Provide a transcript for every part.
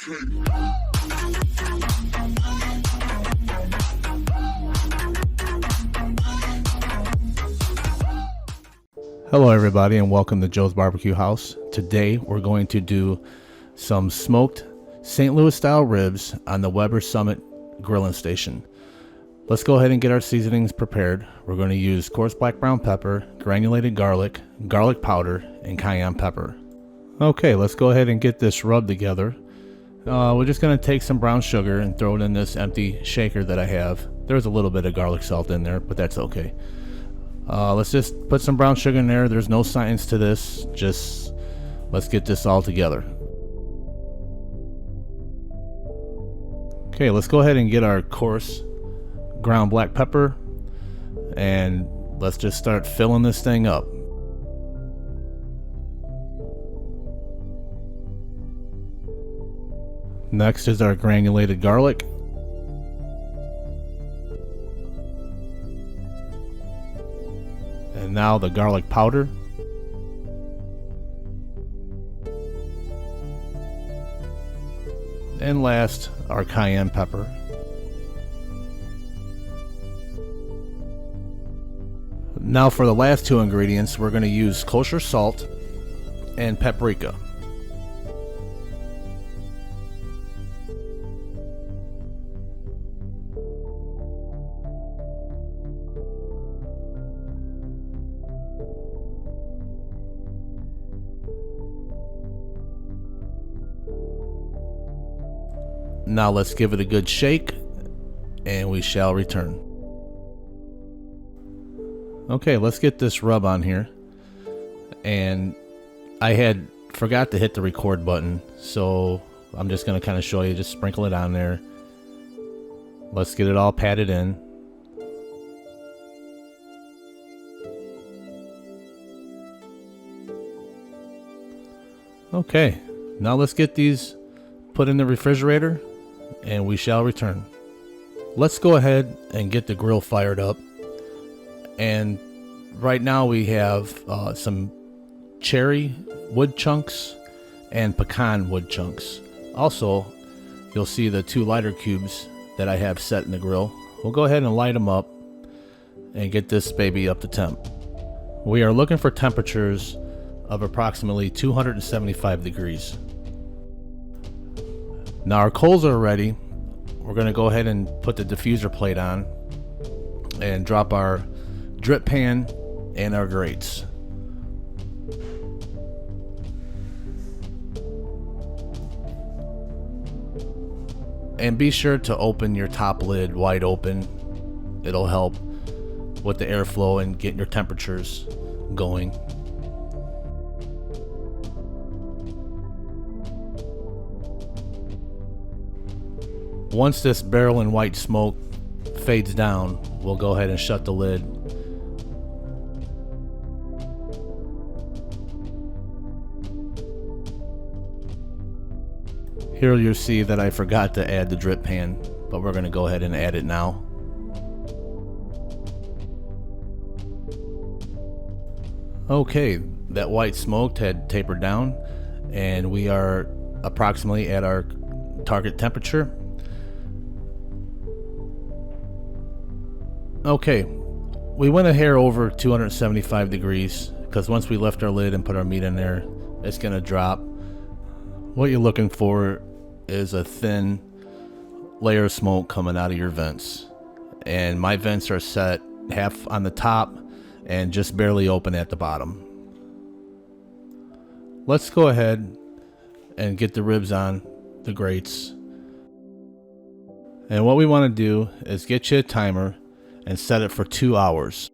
Hello everybody and welcome to Joe's Barbecue House. Today we're going to do some smoked St. Louis style ribs on the Weber Summit grilling station. Let's go ahead and get our seasonings prepared. We're going to use coarse black brown pepper, granulated garlic, garlic powder, and cayenne pepper. Okay, let's go ahead and get this rubbed together. We're just going to take some brown sugar and throw it in this empty shaker that I have. There's a little bit of garlic salt in there, but that's okay. Let's just put some brown sugar in there. There's no science to this. Just let's get this all together. Okay, let's go ahead and get our coarse ground black pepper and let's just start filling this thing up. Next is our granulated garlic. And now the garlic powder. And last, our cayenne pepper. Now for the last two ingredients, we're going to use kosher salt and paprika. Now let's give it a good shake and we shall return. Okay, let's get this rub on here. And I had forgot to hit the record button, so I'm just going to kind of show you, just sprinkle it on there. Let's get it all patted in. Okay, now let's get these put in the refrigerator and we shall return. Let's go ahead and get the grill fired up. And right now we have some cherry wood chunks and pecan wood chunks. Also, you'll see the 2 lighter cubes that I have set in the grill. We'll go ahead and light them up and get this baby up to temp. We are looking for temperatures of approximately 275 degrees. Now our coals are ready. We're going to go ahead and put the diffuser plate on and drop our drip pan and our grates. And be sure to open your top lid wide open. It'll help with the airflow and get your temperatures going. Once this barrel and white smoke fades down, we'll go ahead and shut the lid. Here you'll see that I forgot to add the drip pan, but we're going to go ahead and add it now. Okay, that white smoke had tapered down and we are approximately at our target temperature. Okay, we went a hair over 275 degrees because once we lift our lid and put our meat in there, it's going to drop. What you're looking for is a thin layer of smoke coming out of your vents. And my vents are set half on the top and just barely open at the bottom. Let's go ahead and get the ribs on the grates. And what we want to do is get you a timer and set it for 2 hours.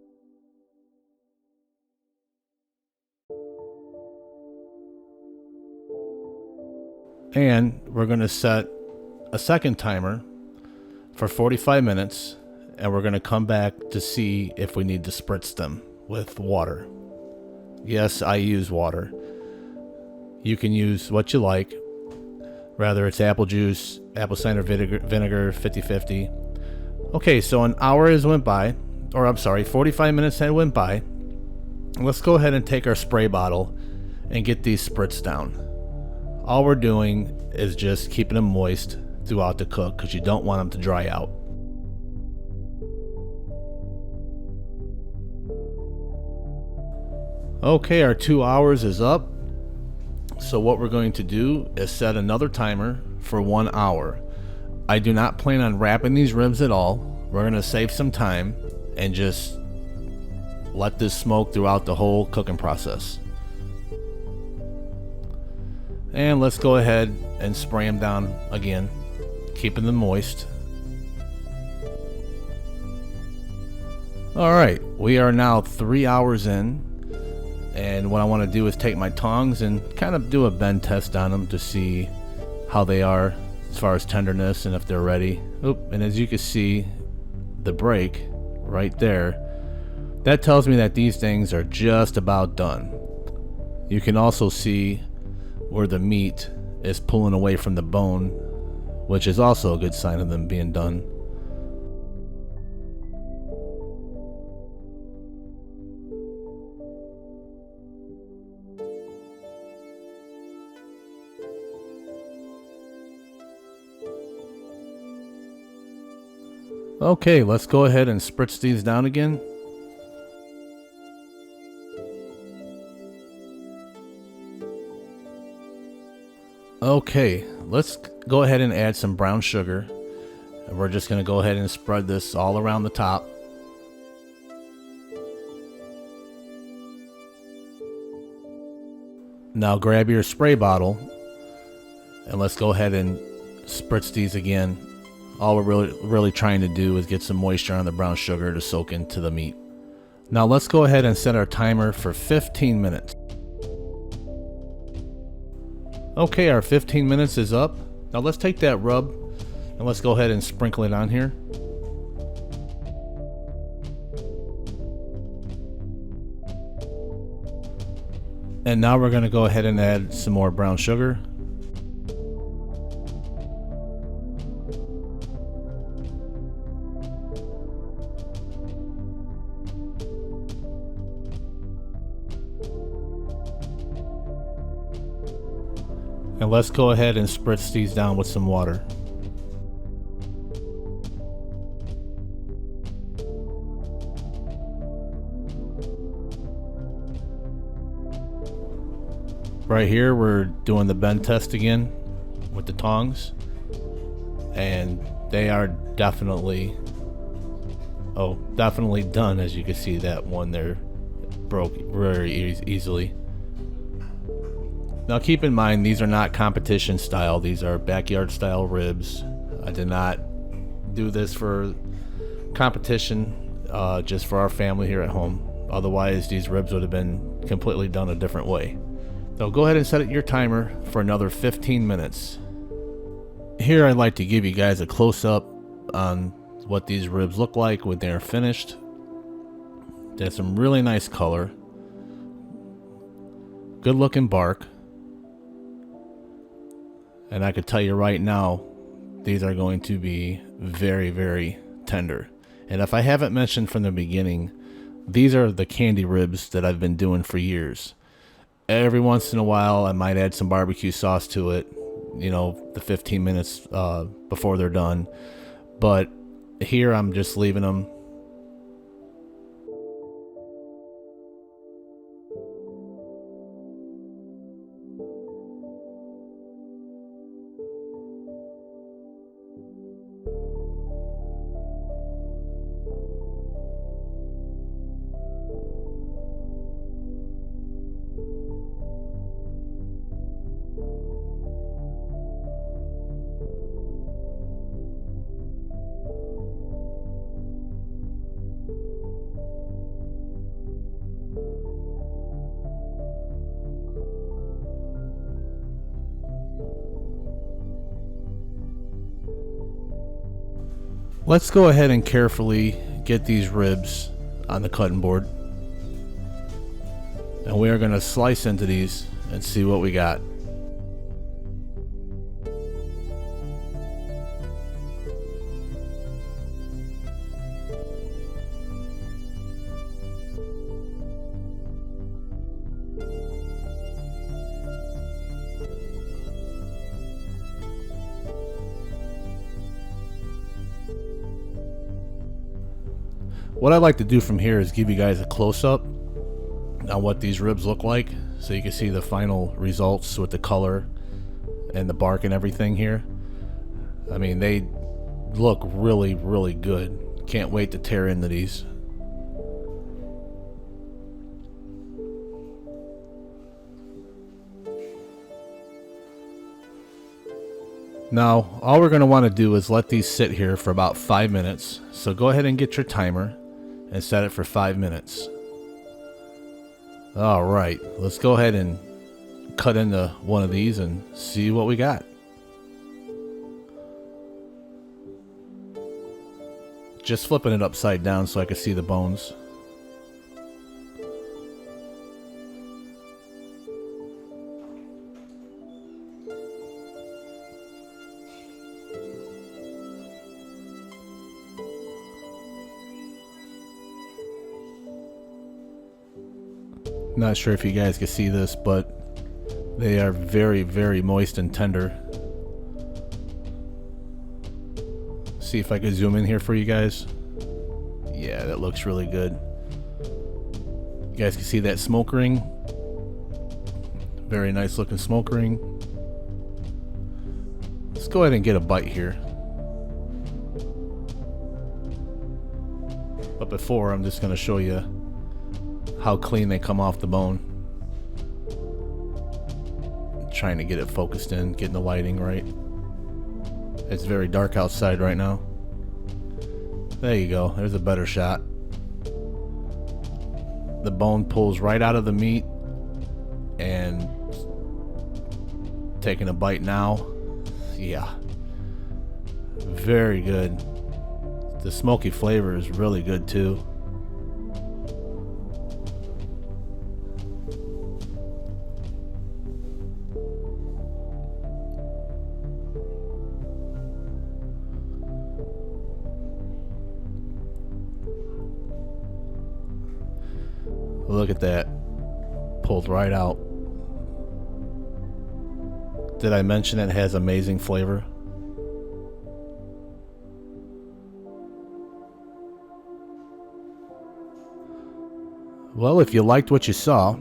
And we're going to set a second timer for 45 minutes and we're going to come back to see if we need to spritz them with water. Yes, I use water. You can use what you like, whether it's apple juice, apple cider vinegar 50-50. Okay, so an hour has went by, or I'm sorry, 45 minutes had went by. Let's go ahead and take our spray bottle and get these spritzed down. All we're doing is just keeping them moist throughout the cook because you don't want them to dry out. Okay, our 2 hours is up. So what we're going to do is set another timer for 1 hour. I do not plan on wrapping these ribs at all. We're going to save some time and just let this smoke throughout the whole cooking process. And let's go ahead and spray them down again, keeping them moist. Alright, we are now 3 hours in. And what I want to do is take my tongs and kind of do a bend test on them to see how they are as far as tenderness and if they're ready. Oop, and as you can see, the break right there, that tells me that these things are just about done. You can also see where the meat is pulling away from the bone, which is also a good sign of them being done. Okay, let's go ahead and spritz these down again. Okay, let's go ahead and add some brown sugar. And we're just going to go ahead and spread this all around the top. Now grab your spray bottle and let's go ahead and spritz these again. All we're really trying to do is get some moisture on the brown sugar to soak into the meat. Now let's go ahead and set our timer for 15 minutes. Okay, our 15 minutes is up. Now let's take that rub and let's go ahead and sprinkle it on here. And now we're going to go ahead and add some more brown sugar. And let's go ahead and spritz these down with some water. Right here we're doing the bend test again with the tongs, and they are definitely done. As you can see, that one there broke very easily. Now keep in mind, these are not competition style, these are backyard style ribs. I did not do this for competition, just for our family here at home. Otherwise these ribs would have been completely done a different way. So go ahead and set your timer for another 15 minutes. Here I'd like to give you guys a close-up on what these ribs look like when they're finished. They have some really nice color, good looking bark. And I could tell you right now, these are going to be very, very tender. And if I haven't mentioned from the beginning, these are the candy ribs that I've been doing for years. Every once in a while, I might add some barbecue sauce to it, you know, the 15 minutes before they're done. But here I'm just leaving them. Let's go ahead and carefully get these ribs on the cutting board. And we are going to slice into these and see what we got. What I like to do from here is give you guys a close-up on what these ribs look like, so you can see the final results with the color and the bark and everything here. I mean, they look really, really good. Can't wait to tear into these. Now, all we're going to want to do is let these sit here for about 5 minutes. So go ahead and get your timer and set it for 5 minutes. All right, let's go ahead and cut into one of these and see what we got. Just flipping it upside down so I can see the bones. Not sure if you guys can see this, but they are very, very moist and tender. See if I can zoom in here for you guys. Yeah, that looks really good. You guys can see that smoke ring. Very nice looking smoke ring. Let's go ahead and get a bite here. But before, I'm just going to show you how clean they come off the bone. Trying to get it focused in, getting the lighting right. It's very dark outside right now. There you go, there's a better shot. The bone pulls right out of the meat, and taking a bite now. Yeah, very good. The smoky flavor is really good too. Look at that. Pulled right out. Did I mention it has amazing flavor? Well, if you liked what you saw,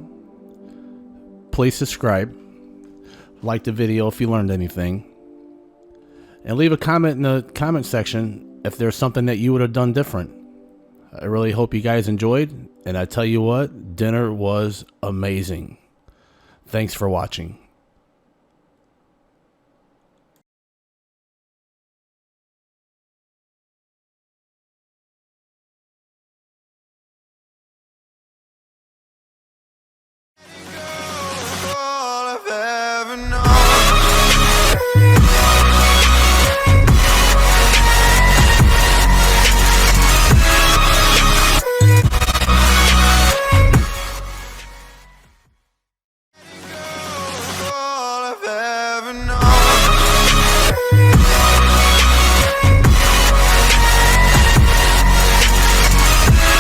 please subscribe. Like the video if you learned anything. And leave a comment in the comment section if there's something that you would have done different. I really hope you guys enjoyed, and I tell you what, dinner was amazing. Thanks for watching.